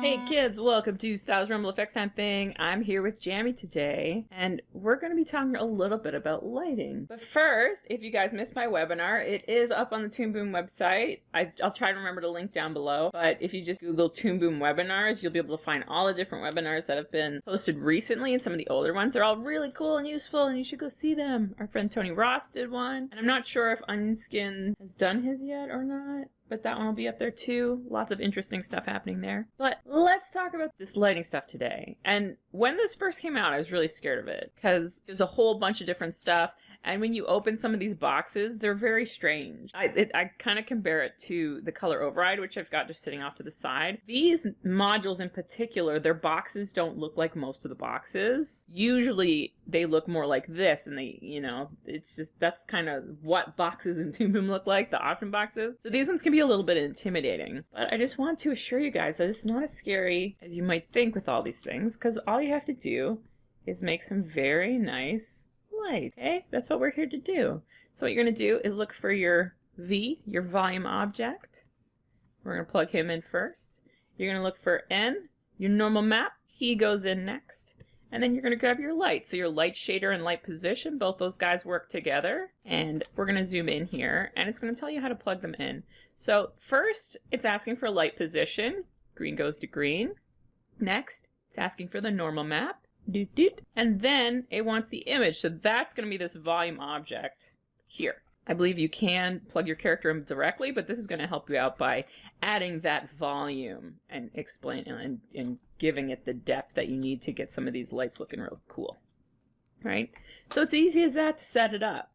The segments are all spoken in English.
Hey kids, welcome to Stylus Rumble Effects Time Thing. I'm here with Jamie today, and we're going to be talking a little bit about lighting. But first, if you guys missed my webinar, it is up on the Toon Boom website. I'll try to remember to link down below, but if you just Google Toon Boom webinars, you'll be able to find all the different webinars that have been posted recently and some of the older ones. They're all really cool and useful, and you should go see them. Our friend Tony Ross did one, and I'm not sure if Onionskin has done his yet or not, but that one will be up there too. Lots of interesting stuff happening there. But let's talk about this lighting stuff today. And when this first came out, I was really scared of it because there's a whole bunch of different stuff. And when you open some of these boxes, they're very strange. I kind of compare it to the color override, which I've got just sitting off to the side. These modules in particular, their boxes don't look like most of the boxes. Usually they look more like this, and they, you know, it's just, that's kind of what boxes in Toon Boom look like, the option boxes. So these ones can be a little bit intimidating, but I just want to assure you guys that it's not as scary as you might think with all these things, because all you have to do is make some very nice light, okay? That's what we're here to do. So what you're going to do is look for your V, your volume object. We're going to plug him in first. You're going to look for N, your normal map. He goes in next. And then you're going to grab your light. So your light shader and light position, both those guys work together. And we're going to zoom in here, and it's going to tell you how to plug them in. So first, it's asking for light position. Green goes to green. Next, it's asking for the normal map. Doot, doot. And then it wants the image. So that's going to be this volume object here. I believe you can plug your character in directly, but this is going to help you out by adding that volume and explain and giving it the depth that you need to get some of these lights looking real cool. Right? So it's easy as that to set it up.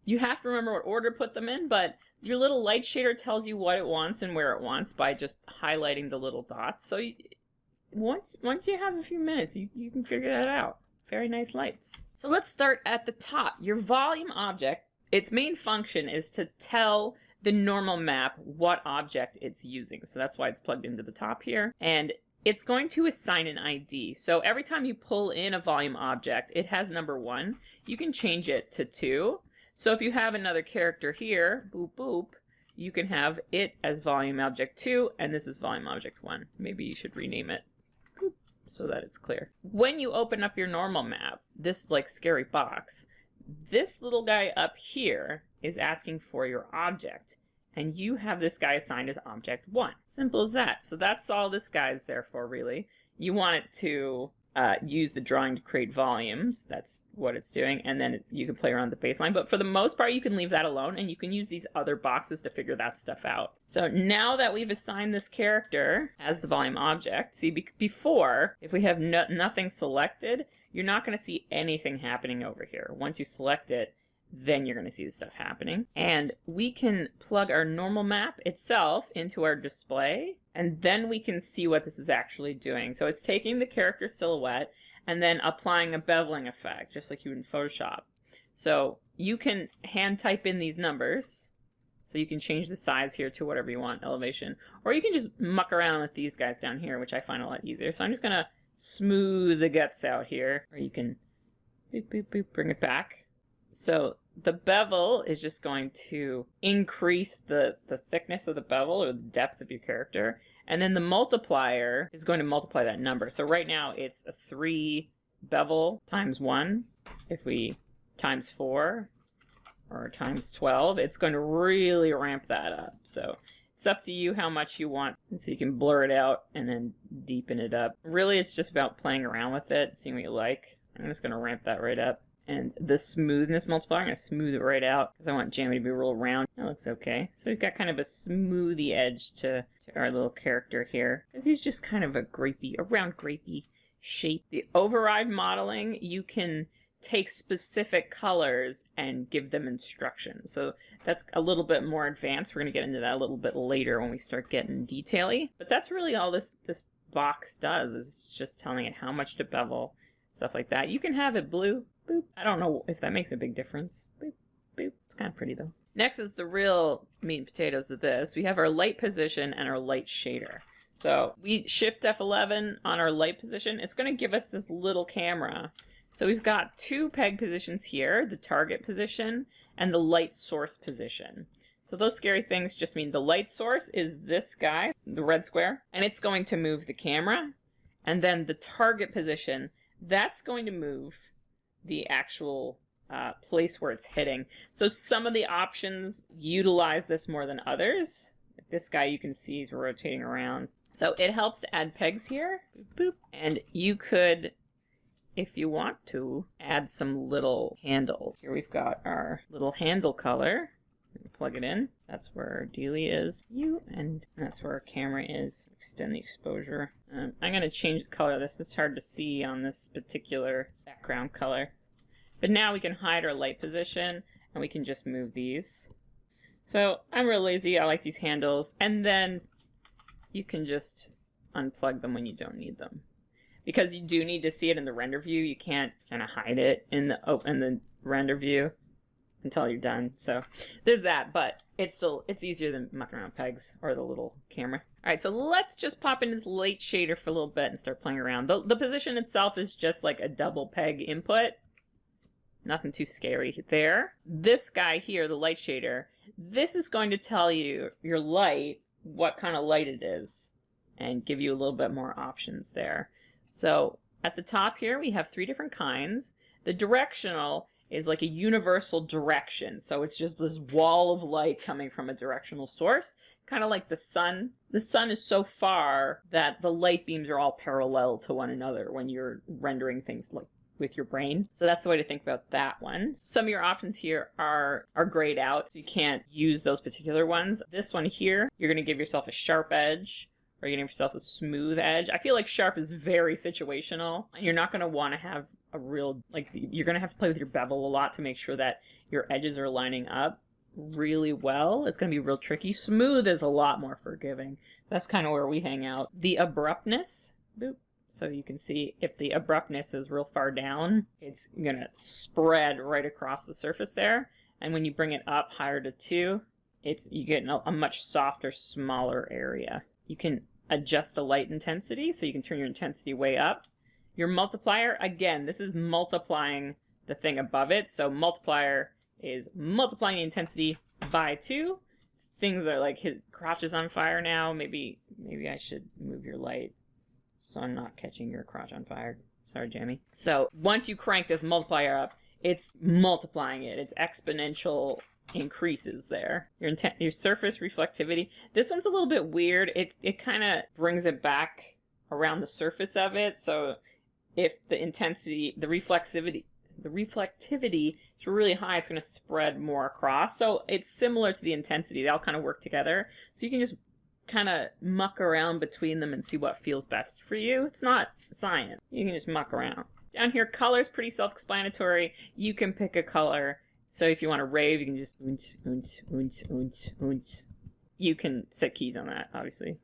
You have to remember what order to put them in, but your little light shader tells you what it wants and where it wants by just highlighting the little dots. So once you have a few minutes, you can figure that out. Very nice lights. So let's start at the top. Your volume object, its main function is to tell the normal map what object it's using. So that's why it's plugged into the top here. And it's going to assign an ID. So every time you pull in a volume object, it has number 1. You can change it to 2. So if you have another character here, boop, boop, you can have it as volume object 2, and this is volume object 1. Maybe you should rename it boop, so that it's clear. When you open up your normal map, this like scary box, this little guy up here is asking for your object, and you have this guy assigned as object 1. Simple as that. So that's all this guy is there for, really. You want it to use the drawing to create volumes. That's what it's doing, and then you can play around the baseline, but for the most part you can leave that alone, and you can use these other boxes to figure that stuff out. So now that we've assigned this character as the volume object, see, before, if we have nothing selected, you're not going to see anything happening over here. Once you select it, then you're going to see the stuff happening. And we can plug our normal map itself into our display, and then we can see what this is actually doing. So it's taking the character silhouette and then applying a beveling effect, just like you would in Photoshop. So you can hand type in these numbers. So you can change the size here to whatever you want, elevation. Or you can just muck around with these guys down here, which I find a lot easier. So I'm just going to smooth the guts out here. Or you can boop, boop, boop, bring it back. So the bevel is just going to increase the thickness of the bevel or the depth of your character. And then the multiplier is going to multiply that number. So right now it's a 3 bevel times 1. If we times 4 or times 12, it's going to really ramp that up. So it's up to you how much you want. And so you can blur it out and then deepen it up. Really, it's just about playing around with it, seeing what you like. I'm just going to ramp that right up. And the smoothness multiplier, I'm going to smooth it right out because I want Jamie to be real round. That looks okay. So we've got kind of a smoothie edge to our little character here, because he's just kind of a round grapey shape. The override modeling, you can take specific colors and give them instructions. So that's a little bit more advanced. We're going to get into that a little bit later when we start getting detail-y. But that's really all this box does, is it's just telling it how much to bevel, stuff like that. You can have it blue. Boop. I don't know if that makes a big difference. Boop, boop. It's kind of pretty though. Next is the real meat and potatoes of this. We have our light position and our light shader. So we shift F11 on our light position. It's going to give us this little camera. So we've got 2 peg positions here, the target position and the light source position. So those scary things just mean the light source is this guy, the red square, and it's going to move the camera. And then the target position, that's going to move the actual place where it's hitting. So some of the options utilize this more than others. This guy you can see is rotating around. So it helps to add pegs here. Boop, boop. And you could, if you want to, add some little handles. Here we've got our little handle color. Plug it in. That's where our dealie is. And that's where our camera is. Extend the exposure. I'm going to change the color of this. It's hard to see on this particular background color. But now we can hide our light position and we can just move these. So I'm real lazy. I like these handles. And then you can just unplug them when you don't need them. Because you do need to see it in the render view. You can't kind of hide it in the render view until you're done. So there's that, but it's easier than mucking around pegs or the little camera. All right, so let's just pop in this light shader for a little bit and start playing around. The position itself is just like a double peg input. Nothing too scary there. This guy here, the light shader, this is going to tell you your light, what kind of light it is, and give you a little bit more options there. So at the top here, we have 3 different kinds. The directional is like a universal direction. So it's just this wall of light coming from a directional source, kind of like the sun. The sun is so far that the light beams are all parallel to one another when you're rendering things like with your brain. So that's the way to think about that one. Some of your options here are grayed out. So you can't use those particular ones. This one here, you're going to give yourself a sharp edge, or you're going to give yourself a smooth edge. I feel like sharp is very situational. You're not going to want to have a real, like, you're going to have to play with your bevel a lot to make sure that your edges are lining up really well. It's going to be real tricky. Smooth is a lot more forgiving. That's kind of where we hang out. The abruptness, boop. So you can see if the abruptness is real far down, it's going to spread right across the surface there. And when you bring it up higher to 2, you get a much softer, smaller area. You can adjust the light intensity, so you can turn your intensity way up. Your multiplier, again, this is multiplying the thing above it. So multiplier is multiplying the intensity by 2. Things are like his crotch is on fire now. Maybe I should move your light so I'm not catching your crotch on fire. Sorry, Jamie. So once you crank this multiplier up, it's multiplying it. It's exponential increases there. Your surface reflectivity. This one's a little bit weird. It kind of brings it back around the surface of it. So if the intensity, the reflectivity is really high, it's going to spread more across. So it's similar to the intensity. They all kind of work together. So you can just kind of muck around between them and see what feels best for you. It's not science. You can just muck around. Down here, color is pretty self-explanatory. You can pick a color. So if you want to rave, you can just You can set keys on that, obviously.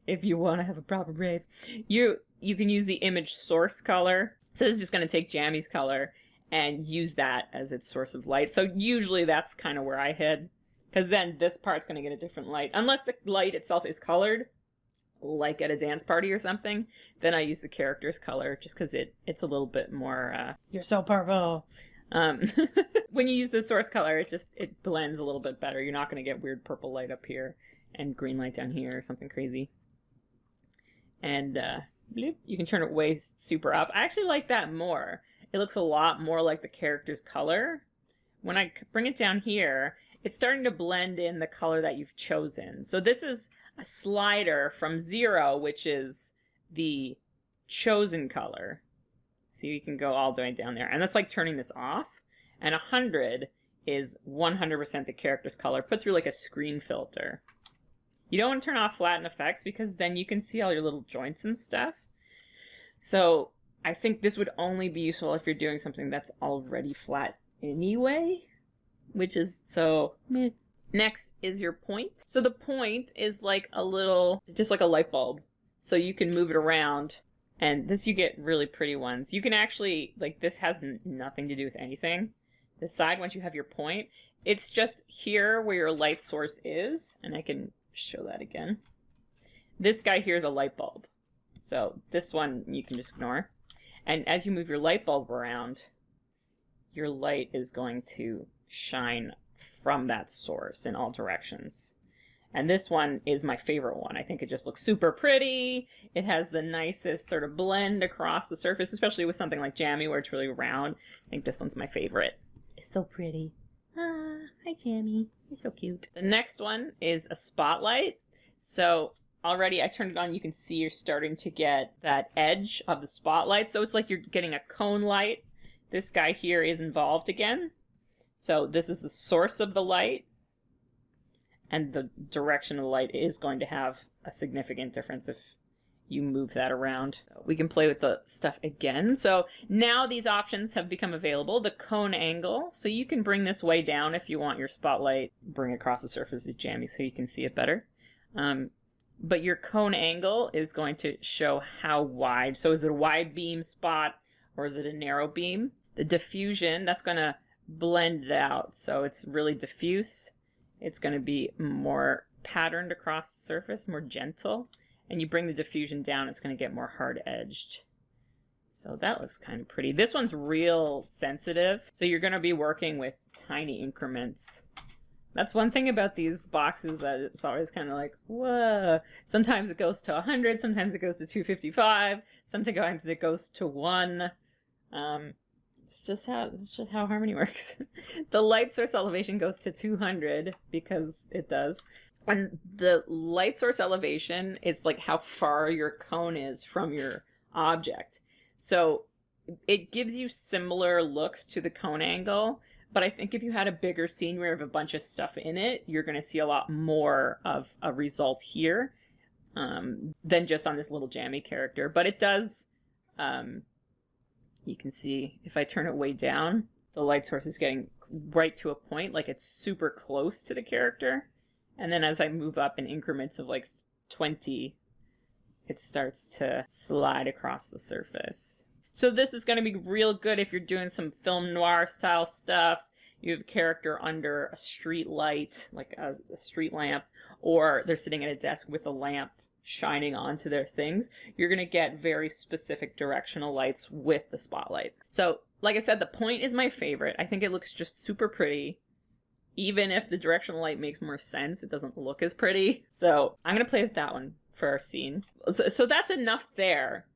If you want to have a proper rave. You can use the image source color. So this is just going to take Jamie's color and use that as its source of light. So usually that's kind of where I head, because then this part's going to get a different light. Unless the light itself is colored, like at a dance party or something, then I use the character's color just because it's a little bit more, you're so purple. When you use the source color, it blends a little bit better. You're not going to get weird purple light up here and green light down here or something crazy. And bloop, you can turn it way super up. I actually like that more. It looks a lot more like the character's color. When I bring it down here, it's starting to blend in the color that you've chosen. So this is a slider from 0, which is the chosen color. So you can go all the way down there. And that's like turning this off. And 100 is 100% the character's color, put through like a screen filter. You don't want to turn off flatten effects because then you can see all your little joints and stuff. So I think this would only be useful if you're doing something that's already flat anyway, which is so meh. Next is your point. So the point is like just like a light bulb. So you can move it around, and this, you get really pretty ones. You can actually, like, this has nothing to do with anything. The side, once you have your point, it's just here where your light source is, and I can show that again. This guy here is a light bulb. So this one you can just ignore. And as you move your light bulb around, your light is going to shine from that source in all directions. And this one is my favorite one. I think it just looks super pretty. It has the nicest sort of blend across the surface, especially with something like Jammy where it's really round. I think this one's my favorite. It's so pretty. Ah, hi Jammy. You're so cute. The next one is a spotlight. So already I turned it on. You can see you're starting to get that edge of the spotlight. So it's like you're getting a cone light. This guy here is involved again. So this is the source of the light. And the direction of the light is going to have a significant difference if you move that around. We can play with the stuff again. So now these options have become available. The cone angle. So you can bring this way down if you want your spotlight. Bring across the surface of Jammy so you can see it better. But your cone angle is going to show how wide. So is it a wide beam spot or is it a narrow beam? The diffusion, that's going to blend it out. So it's really diffuse. It's going to be more patterned across the surface, more gentle. And you bring the diffusion down, it's going to get more hard-edged. So that looks kind of pretty. This one's real sensitive. So you're going to be working with tiny increments. That's one thing about these boxes that it's always kind of like, whoa. Sometimes it goes to 100, sometimes it goes to 255, sometimes it goes to 1. It's just how Harmony works. The light source elevation goes to 200 because it does. And the light source elevation is like how far your cone is from your object. So it gives you similar looks to the cone angle, but I think if you had a bigger scene where you have a bunch of stuff in it, you're going to see a lot more of a result here than just on this little Jammy character. But it does... you can see if I turn it way down, the light source is getting right to a point, like it's super close to the character. And then as I move up in increments of like 20, it starts to slide across the surface. So this is going to be real good if you're doing some film noir style stuff. You have a character under a street light, like a street lamp, or they're sitting at a desk with a lamp shining onto their things. You're going to get very specific directional lights with the spotlight. So, like I said, the point is my favorite. I think it looks just super pretty. Even if the directional light makes more sense, it doesn't look as pretty. So, I'm going to play with that one for our scene. So that's enough there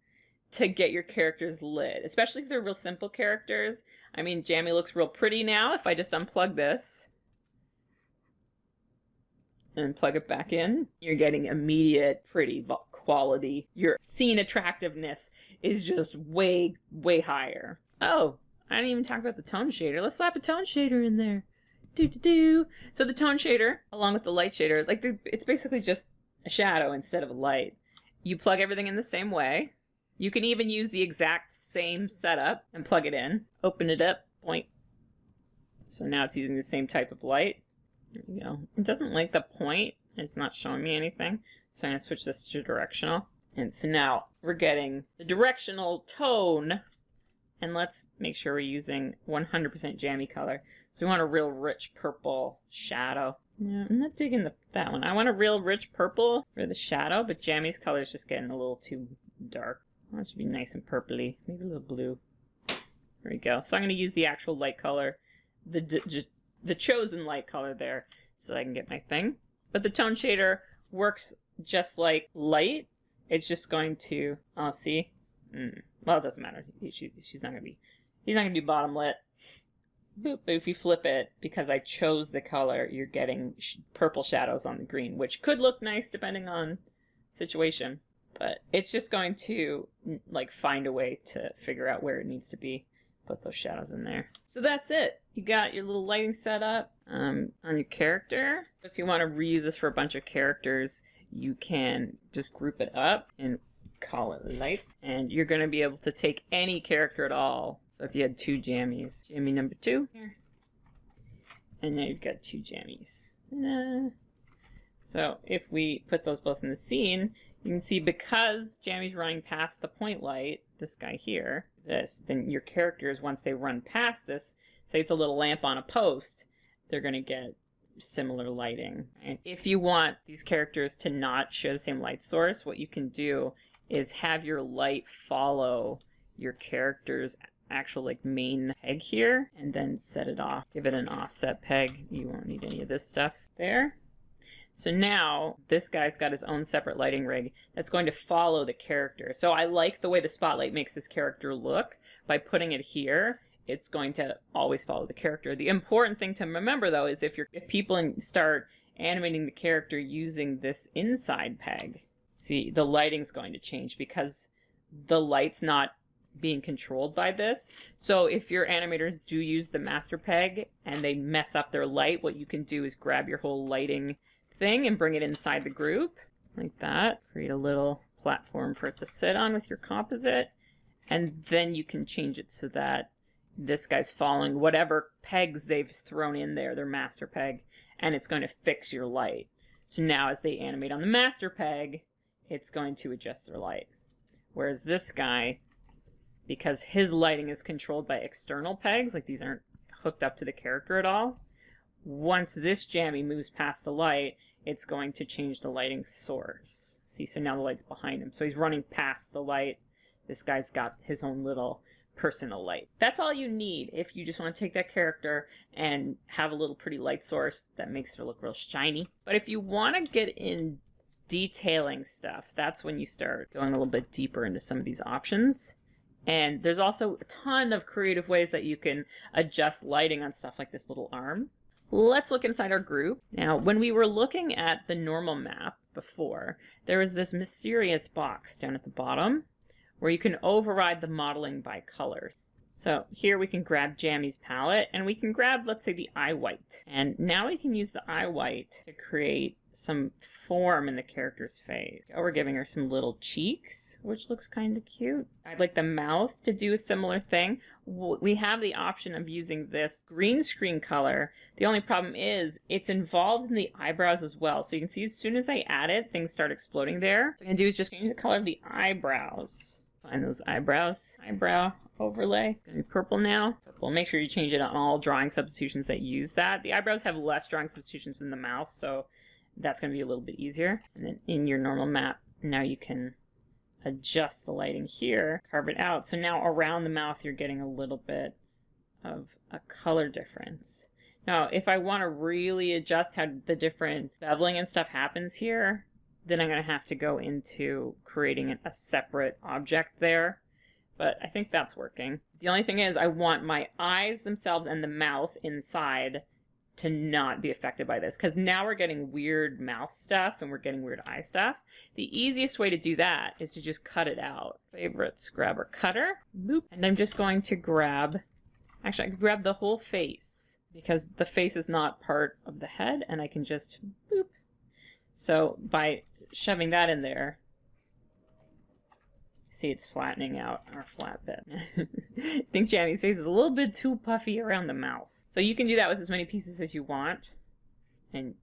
to get your characters lit, especially if they're real simple characters. I mean, Jammy looks real pretty now if I just unplug this and plug it back in. You're getting immediate pretty quality. Your scene attractiveness is just way, way higher. Oh, I didn't even talk about the tone shader. Let's slap a tone shader in there. So the tone shader, along with the light shader, like it's basically just a shadow instead of a light. You plug everything in the same way. You can even use the exact same setup and plug it in. Open it up, point. So now it's using the same type of light. There we go. It doesn't like the point. It's not showing me anything. So I'm going to switch this to directional. And so now we're getting the directional tone. And let's make sure we're using 100% Jammy color. So we want a real rich purple shadow. No, I'm not digging that one. I want a real rich purple for the shadow, but Jammy's color is just getting a little too dark. I want it to be nice and purpley. Maybe a little blue. There we go. So I'm going to use the actual light color. The chosen light color there so I can get my thing. But the tone shader works just like light. It's just going to, see? Well, it doesn't matter. He's not going to be bottom lit. Boop. But if you flip it, because I chose the color, you're getting purple shadows on the green, which could look nice depending on situation. But it's just going to like find a way to figure out where it needs to be. Put those shadows in there. So that's it. You got your little lighting set up on your character. If you want to reuse this for a bunch of characters, you can just group it up and call it lights. And you're going to be able to take any character at all. So if you had 2 Jammies, Jammy number 2 here. And now you've got 2 Jammies. So if we put those both in the scene, you can see because Jammy's running past the point light, this guy here, then your characters, once they run past this, say it's a little lamp on a post, they're going to get similar lighting. And if you want these characters to not share the same light source, what you can do is have your light follow your character's actual like main peg here, and then set it off. Give it an offset peg. You won't need any of this stuff there. So now this guy's got his own separate lighting rig that's going to follow the character. So I like the way the spotlight makes this character look. By putting it here, it's going to always follow the character. The important thing to remember though is if people start animating the character using this inside peg, see, the lighting's going to change because the light's not being controlled by this. So if your animators do use the master peg and they mess up their light, what you can do is grab your whole lighting thing and bring it inside the group like that. Create a little platform for it to sit on with your composite, and then you can change it so that this guy's following whatever pegs they've thrown in there, their master peg, and it's going to fix your light. So now as they animate on the master peg, it's going to adjust their light. Whereas this guy, because his lighting is controlled by external pegs, like these aren't hooked up to the character at all, once this jammy moves past the light, it's going to change the lighting source. See, so now the light's behind him. So he's running past the light. This guy's got his own little personal light. That's all you need if you just want to take that character and have a little pretty light source that makes her look real shiny. But if you want to get in detailing stuff, that's when you start going a little bit deeper into some of these options. And there's also a ton of creative ways that you can adjust lighting on stuff like this little arm. Let's look inside our group. Now, when we were looking at the normal map before, there was this mysterious box down at the bottom where you can override the modeling by colors. So here we can grab Jammy's palette and we can grab, let's say, the eye white. And now we can use the eye white to create some form in the character's face. Oh, we're giving her some little cheeks, which looks kind of cute. I'd like the mouth to do a similar thing. We have the option of using this green screen color. The only problem is it's involved in the eyebrows as well. So you can see as soon as I add it, things start exploding there. What I'm going to do is just change the color of the eyebrows. Find those eyebrows. Eyebrow overlay. It's going to be purple now. Purple. Make sure you change it on all drawing substitutions that use that. The eyebrows have less drawing substitutions than the mouth, so that's going to be a little bit easier. And then in your normal map, now you can adjust the lighting here, carve it out. So now around the mouth, you're getting a little bit of a color difference. Now, if I want to really adjust how the different beveling and stuff happens here, then I'm going to have to go into creating a separate object there. But I think that's working. The only thing is I want my eyes themselves and the mouth inside to not be affected by this, because now we're getting weird mouth stuff and we're getting weird eye stuff. The easiest way to do that is to just cut it out. Favorites, grab our cutter, boop, and I'm just going to grab, actually I can grab the whole face because the face is not part of the head, and I can just boop. So by shoving that in there, see, it's flattening out our flat bit. I think Jammy's face is a little bit too puffy around the mouth. So you can do that with as many pieces as you want. And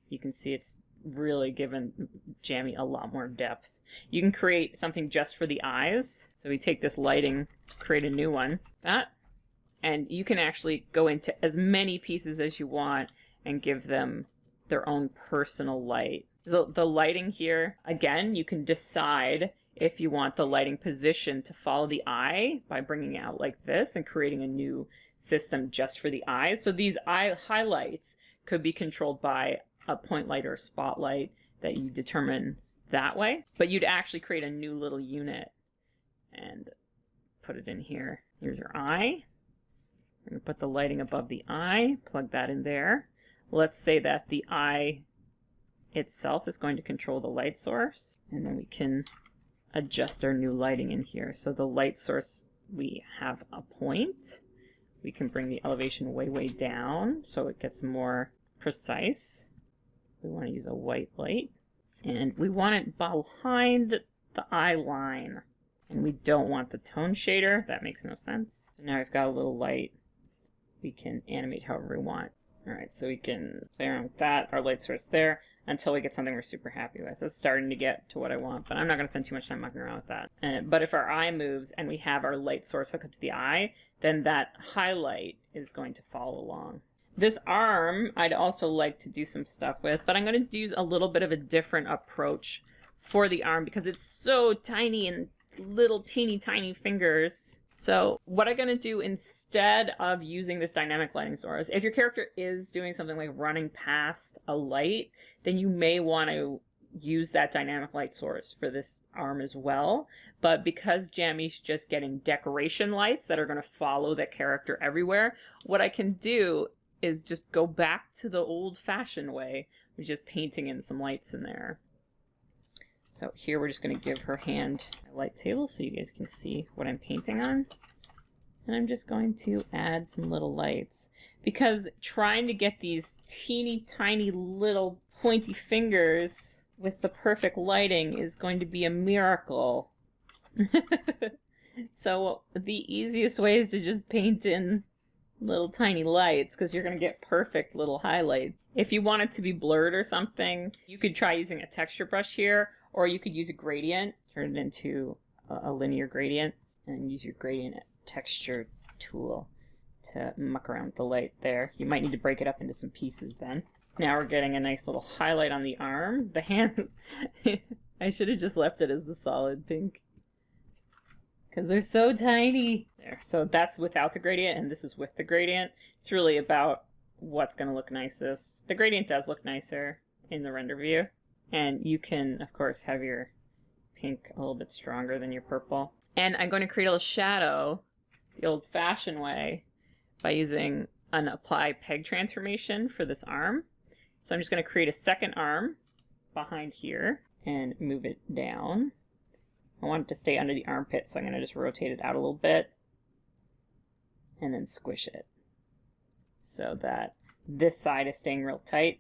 you can see it's really given Jammy a lot more depth. You can create something just for the eyes. So we take this lighting, create a new one. And you can actually go into as many pieces as you want and give them their own personal light. The lighting here, again, you can decide if you want the lighting position to follow the eye by bringing it out like this and creating a new system just for the eyes. So these eye highlights could be controlled by a point light or a spotlight that you determine that way. But you'd actually create a new little unit and put it in here. Here's your eye. We're going to put the lighting above the eye, plug that in there. Let's say that the eye itself is going to control the light source, and then we can adjust our new lighting in here. So the light source, we have a point. We can bring the elevation way, way down so it gets more precise. We want to use a white light, and we want it behind the eye line, and we don't want the tone shader. That makes no sense. So now we've got a little light. We can animate however we want. All right, so we can play around with that, our light source there, until we get something we're super happy with. It's starting to get to what I want, but I'm not going to spend too much time mucking around with that. But if our eye moves and we have our light source hook up to the eye, then that highlight is going to follow along. This arm, I'd also like to do some stuff with, but I'm going to use a little bit of a different approach for the arm because it's so tiny and little teeny tiny fingers. So what I'm going to do instead of using this dynamic lighting source, if your character is doing something like running past a light, then you may want to use that dynamic light source for this arm as well. But because Jammy's just getting decoration lights that are going to follow that character everywhere, what I can do is just go back to the old-fashioned way, which is painting in some lights in there. So here we're just going to give her hand a light table so you guys can see what I'm painting on. And I'm just going to add some little lights, because trying to get these teeny tiny little pointy fingers with the perfect lighting is going to be a miracle. So the easiest way is to just paint in little tiny lights, because you're going to get perfect little highlight. If you want it to be blurred or something, you could try using a texture brush here, or you could use a gradient, turn it into a linear gradient, and use your gradient texture tool to muck around with the light there. You might need to break it up into some pieces then. Now we're getting a nice little highlight on the arm. The hands, I should have just left it as the solid pink, because they're so tiny. There, so that's without the gradient, and this is with the gradient. It's really about what's going to look nicest. The gradient does look nicer in the render view. And you can, of course, have your pink a little bit stronger than your purple. And I'm going to create a little shadow the old-fashioned way by using an apply peg transformation for this arm. So I'm just going to create a second arm behind here and move it down. I want it to stay under the armpit, so I'm going to just rotate it out a little bit and then squish it so that this side is staying real tight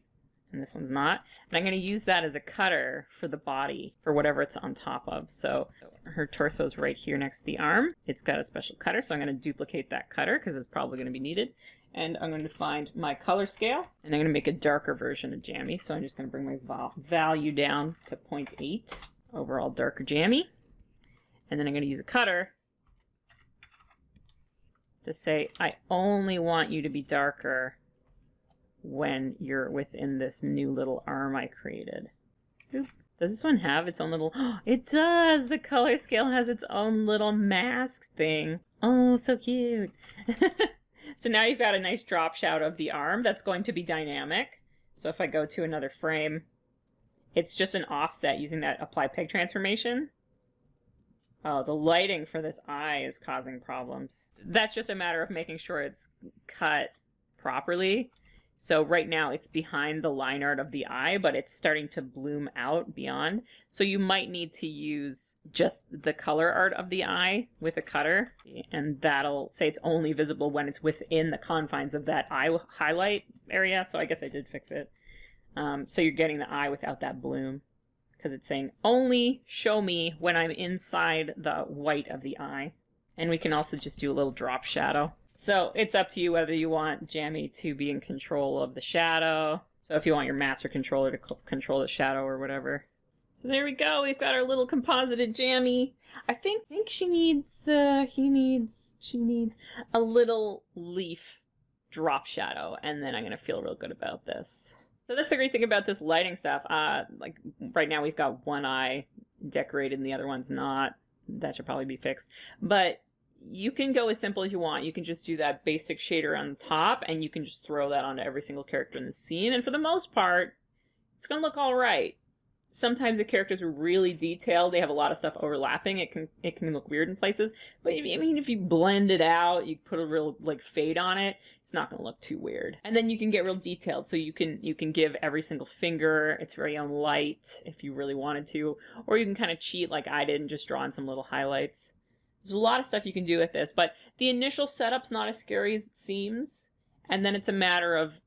and this one's not. And I'm going to use that as a cutter for the body, for whatever it's on top of. So her torso's right here next to the arm. It's got a special cutter, so I'm going to duplicate that cutter because it's probably going to be needed. And I'm going to find my color scale, and I'm going to make a darker version of Jammy. So I'm just going to bring my value down to 0.8, overall darker Jammy. And then I'm going to use a cutter to say, I only want you to be darker when you're within this new little arm I created. Boop. Does this one have its own little... Oh, it does! The color scale has its own little mask thing. Oh, so cute. So now you've got a nice drop shadow of the arm that's going to be dynamic. So if I go to another frame, it's just an offset using that apply peg transformation. Oh, the lighting for this eye is causing problems. That's just a matter of making sure it's cut properly. So right now it's behind the line art of the eye, but it's starting to bloom out beyond. So you might need to use just the color art of the eye with a cutter, and that'll say it's only visible when it's within the confines of that eye highlight area. So I guess I did fix it. So you're getting the eye without that bloom, because it's saying only show me when I'm inside the white of the eye. And we can also just do a little drop shadow. So it's up to you whether you want Jammy to be in control of the shadow. So if you want your master controller to control the shadow or whatever. So there we go. We've got our little composited Jammy. I think she needs she needs a little leaf drop shadow, and then I'm gonna feel real good about this. So that's the great thing about this lighting stuff. Like right now we've got one eye decorated and the other one's not. That should probably be fixed. But you can go as simple as you want. You can just do that basic shader on the top, and you can just throw that onto every single character in the scene. And for the most part, it's going to look all right. Sometimes the characters are really detailed. They have a lot of stuff overlapping. It can look weird in places. But I mean, if you blend it out, you put a real like fade on it, it's not going to look too weird. And then you can get real detailed. So you can give every single finger its very own light if you really wanted to. Or you can kind of cheat like I did and just draw in some little highlights. There's a lot of stuff you can do with this, but the initial setup's not as scary as it seems. And then it's a matter of,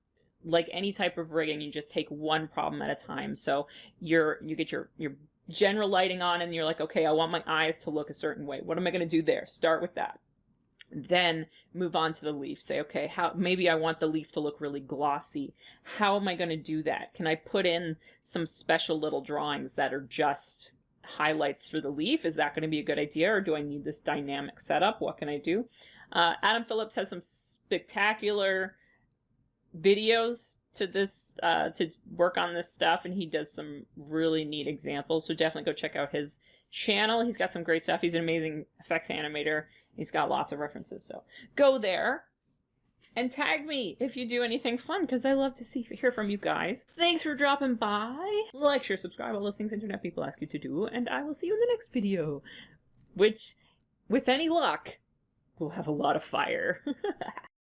like any type of rigging, you just take one problem at a time. So you get your general lighting on, and you're like, okay, I want my eyes to look a certain way. What am I going to do there? Start with that. Then move on to the leaf. Say, okay, maybe I want the leaf to look really glossy. How am I going to do that? Can I put in some special little drawings that are just highlights for the leaf? Is that going to be a good idea, or do I need this dynamic setup? What can I do? Adam Phillips has some spectacular videos to this to work on this stuff, and he does some really neat examples. So definitely go check out his channel. He's got some great stuff. He's an amazing effects animator. He's got lots of references. So go there and tag me if you do anything fun, because I love to hear from you guys. Thanks for dropping by. Like, share, subscribe, all those things internet people ask you to do, and I will see you in the next video, which, with any luck, will have a lot of fire.